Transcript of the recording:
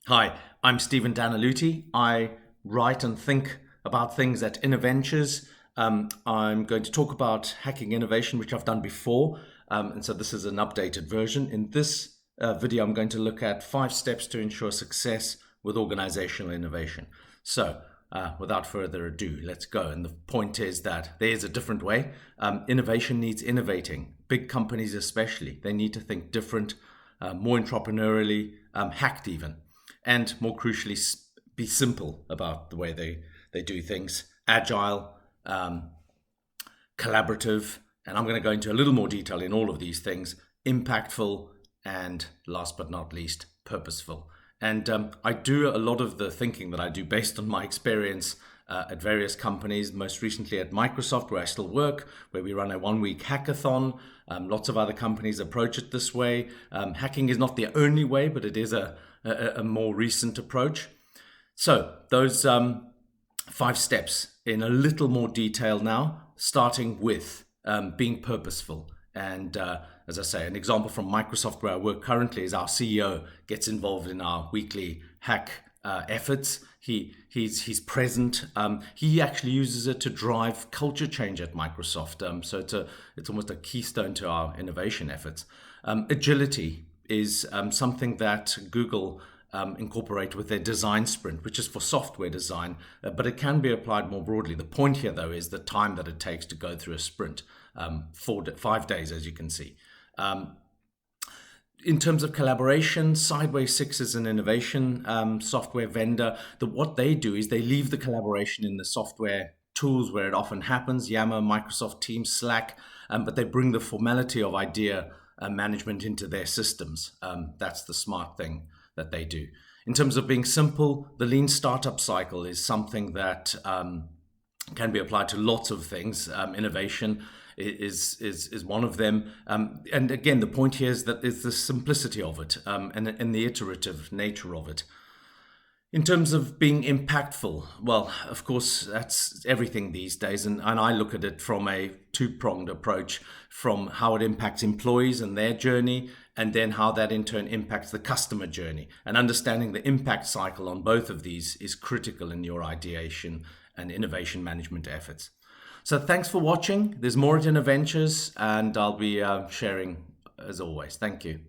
Hi, I'm Stephen Danaluti. I write and think about things at InnoVentures. I'm going to talk about hacking innovation, which I've done before. And so this is an updated version. In this video, I'm going to look at 5 steps to ensure success with organizational innovation. So without further ado, let's go. And the point is that there is a different way. Innovation needs innovating. Big companies especially, they need to think different, more entrepreneurially, hacked even. And more crucially, be simple about the way they do things, agile, collaborative, and I'm going to go into a little more detail in all of these things, impactful, and last but not least, purposeful. And I do a lot of the thinking that I do based on my experience at various companies, most recently at Microsoft, where I still work, where we run a 1-week hackathon. Lots of other companies approach it this way. Hacking is not the only way, but it is a more recent approach. So those 5 steps in a little more detail now, starting with being purposeful. And as I say, an example from Microsoft where I work currently is our CEO gets involved in our weekly hack efforts. He's present. He actually uses it to drive culture change at Microsoft. So it's almost a keystone to our innovation efforts. Agility is something that Google incorporate with their design sprint, which is for software design, but it can be applied more broadly. The point here, though, is the time that it takes to go through a sprint, 5 days, as you can see. In terms of collaboration, Sideway 6 is an innovation software vendor. What they do is they leave the collaboration in the software tools where it often happens, Yammer, Microsoft Teams, Slack, but they bring the formality of idea management into their systems. That's the smart thing that they do. In terms of being simple, the lean startup cycle is something that can be applied to lots of things. Innovation is one of them. And again, the point here is that it's the simplicity of it and the iterative nature of it. In terms of being impactful, well, of course, that's everything these days. And I look at it from a 2-pronged approach, from how it impacts employees and their journey, and then how that in turn impacts the customer journey. And understanding the impact cycle on both of these is critical in your ideation and innovation management efforts. So thanks for watching. There's more at InnoVentures, and I'll be sharing as always. Thank you.